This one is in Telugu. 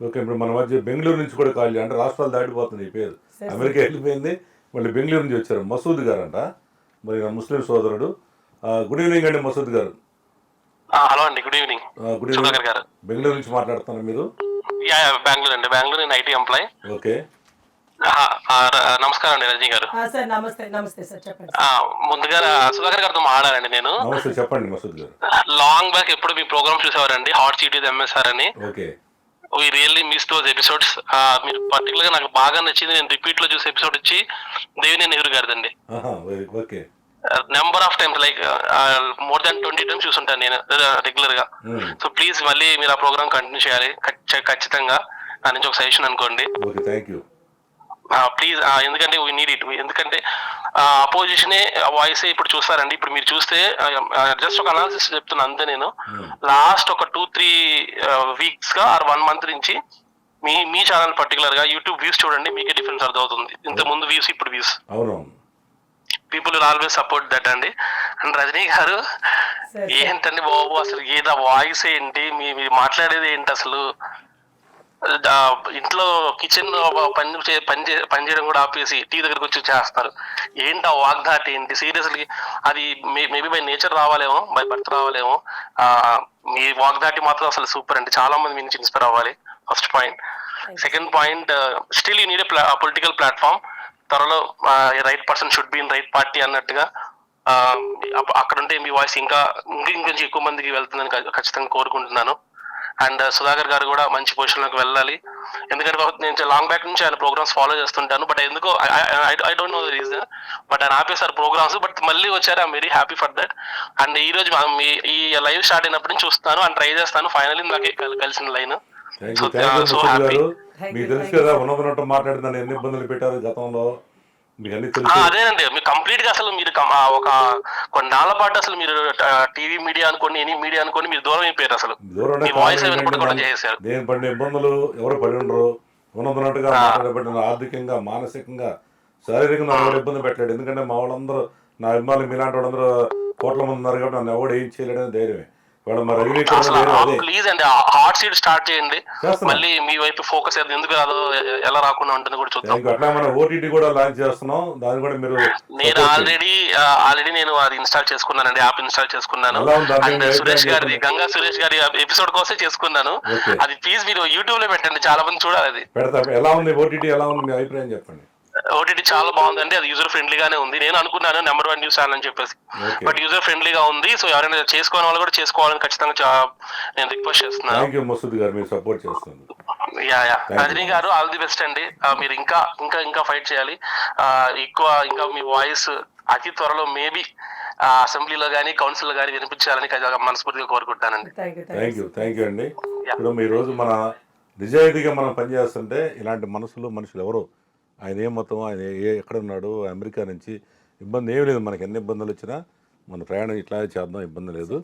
ఓకే. ఇప్పుడు మన మధ్య బెంగుళూరు నుంచి కూడా కాల్ అంటే రాష్ట్రాలు దాటిపోతుంది ఈ పేరు. అమెరికా వెళ్ళిపోయింది. మళ్ళీ బెంగుళూరు నుంచి వచ్చారు. మసూద్ గారంట. మరి నా ముస్లిం సోదరుడు. గుడ్ ఈవినింగ్ అండి మసూద్ గారు. హలో అండి, గుడ్ ఈవినింగ్. గుడ్ ఈవినింగ్ గారు. బెంగళూరు నుంచి మాట్లాడుతున్నారు మీరు? బెంగళూరు అండి, బెంగళూరు. నేను ఐటీ ఎంప్లాయ్. ఓకే. నమస్కారం అండి రజనీ గారు. సార్ నమస్తే. నమస్తే సార్, చెప్పండి. ముందుగా సుధాకర్ గారితో మాట్లాడారండి నేను. నమస్తే, చెప్పండి మసూద్ గారు. లాంగ్ బ్యాక్ ఎప్పుడు మీ ప్రోగ్రామ్ చూసేవారండి, హాట్ సీట్ విత్ ఎంఎస్ఆర్ అని. Okay. We really miss those episodes. మీరు పర్టికులర్ గా నాకు బాగా నచ్చింది, నేను రిపీట్ లో చూసే ఎపిసోడ్ వచ్చి దేవినేని నెహ్రూ గారిదండి. Okay. Number of times, like more than 20 times చూసుంటాను నేను రెగ్యులర్ గా. సో ప్లీజ్ మళ్ళీ మీరు ఆ ప్రోగ్రామ్ కంటిన్యూ చేయాలి ఖచ్చితంగా. నా నుంచి ఒక సజెషన్ అనుకోండి. Okay, thank you. ప్లీజ్, ఎందుకంటే వీ నీడ్ ఇట్. ఎందుకంటే అపోజిషనే వాయిస్ ఇప్పుడు చూస్తారండి. ఇప్పుడు మీరు చూస్తే జస్ట్ ఒక అనాలిసిస్ చెప్తున్నా అంతే. నేను లాస్ట్ ఒక 2-3 weeks గా ఆర్ 1 month నుంచి మీ ఛానల్ పర్టికులర్ గా యూట్యూబ్ వ్యూస్ చూడండి, మీకే డిఫరెన్స్ అర్థమవుతుంది. ఇంత ముందు వ్యూస్, ఇప్పుడు views. People will always support that అండి. అండ్ రజనీ గారు ఏంటండి బాబు, అసలు ఏదో వాయిస్ ఏంటి, మీరు మాట్లాడేది ఏంటి అసలు? ఇంట్లో కిచెన్ పని చేయడం కూడా ఆపేసి టీ దగ్గరకు వచ్చి చేస్తారు. ఏంటి ఆ వాగ్దాటి ఏంటి? సీరియస్లీ అది మేబీ బై నేచర్ రావాలేమో, బై బర్త్ రావాలేమో. మీ వాగ్దాటి మాత్రం అసలు సూపర్ అండి. చాలా మంది మీ నుంచి ఇన్స్పైర్ అవ్వాలి, first point. Second point, still you need a political platform. త్వరలో right person should be in right party అన్నట్టుగా అక్కడ ఉంటే మీ వాయిస్ ఇంకొంచెం ఎక్కువ మందికి వెళ్తుందని ఖచ్చితంగా కోరుకుంటున్నాను. అండ్ సుధాకర్ గారు కూడా మంచి పొజిషన్ లోకి వెళ్ళాలి. ఎందుకంటే నేను లాంగ్ బ్యాక్ నుంచి ఆయన ప్రోగ్రామ్స్ ఫాలో చేస్తుంటాను. బట్ ఎందుకో I don't know the reason, but ఆయన ఆపేసారు ప్రోగ్రామ్స్. బట్ మళ్ళీ వచ్చారు, I'm very happy for that. And ఈ రోజు ఈ లైవ్ స్టార్ట్ అయినప్పటి నుంచి చూస్తాను అండ్ ట్రై చేస్తాను. ఫైనలీ నాకు కలిసిన లైన్. So happy. మీకు తెలుసు కదా, ఉన్నట్టు మాట్లాడుతున్నాను, ఎన్ని ఇబ్బందులు పెట్టారు గతంలో. అదేనండి, మీరు కంప్లీట్ గా అసలు మీరు ఒక కొన్నాళ్ళ పాటు అసలు మీరు టీవీ మీడియా అనుకోండి, ఎనీ మీడియా అనుకోండి, మీరు దూరం అయిపోయారు. అసలు మీ వాయిస్ వినపడకుండా చేశారు. నేను పడిన ఇబ్బందులు ఎవరు పడి ఉండరు. ఉన్నట్టుగా మాట్లాడబడిన ఆర్థికంగా, మానసికంగా, శారీరకంగా ఎవరు ఇబ్బంది పెట్టాడు. ఎందుకంటే మా వాళ్ళందరూ, నా అభిమానులు మీలాంటి వాళ్ళందరూ కోట్ల మంది ఉన్నారు కాబట్టి నన్ను ఎవడు ఏం చేయలేడని ధైర్యమే. ప్లీజ్ అండి, హాట్ సీట్ స్టార్ట్ చేయండి. మళ్ళీ మీ వైపు ఫోకస్ ఎందుకు రాదు, ఎలా రాకుండా ఉంటుంది కూడా చూద్దాం. అట్లా మనం ఓటీటీ కూడా లాంచ్ చేస్తున్నాం, దాన్ని కూడా మీరు. నేను ఆల్రెడీ నేను అది ఇన్స్టాల్ చేసుకున్నానండి, యాప్ ఇన్స్టాల్ చేసుకున్నాను. అండ్ సురేష్ గారి, గంగా సురేష్ గారి ఎపిసోడ్ కోసం చేసుకున్నాను. అది ప్లీజ్ మీరు యూట్యూబ్ లో పెట్టండి, చాలా మంది చూడాలి. అది పెడతా. ఎలా ఉంది ఓటీటీ, ఎలా ఉంది మీ అభిప్రాయం చెప్పండి. ఓటీటీ చాలా బాగుందండి, అది యూజర్ ఫ్రెండ్లీగానే ఉంది. నేను అనుకున్నాను నెంబర్ 1 న్యూస్ ఛానల్ అని చెప్పేసి, బట్ యూజర్ ఫ్రెండ్లీగా ఉంది. సో ఎవరైనా చేసుకోని వాళ్ళు కూడా చేసుకోవాలని ఖచ్చితంగా నేను రిక్వెస్ట్ చేస్తున్నాను. రజనీ గారు, ఆల్ ది బెస్ట్ అండి. మీరు ఇంకా ఫైట్ చేయాలి. ఇంకా మీ వాయిస్ అతి త్వరలో మేబీ అసెంబ్లీలో కానీ కౌన్సిల్ లో కానీ వినిపించాలని మనస్ఫూర్తిగా కోరుకుంటానండి. థ్యాంక్ యూ అండి. ఇప్పుడు ఈ రోజు మన నిజాయితీగా మనం పనిచేస్తుంటే ఇలాంటి మనుషులు ఎవరు, ఆయన ఏ మతం, ఆయన ఎక్కడ ఉన్నాడు, అమెరికా నుంచి ఇబ్బంది ఏమి లేదు. మనకి ఎన్ని ఇబ్బందులు వచ్చినా మన ప్రయాణం ఇట్లా చేద్దాం, ఇబ్బంది లేదు.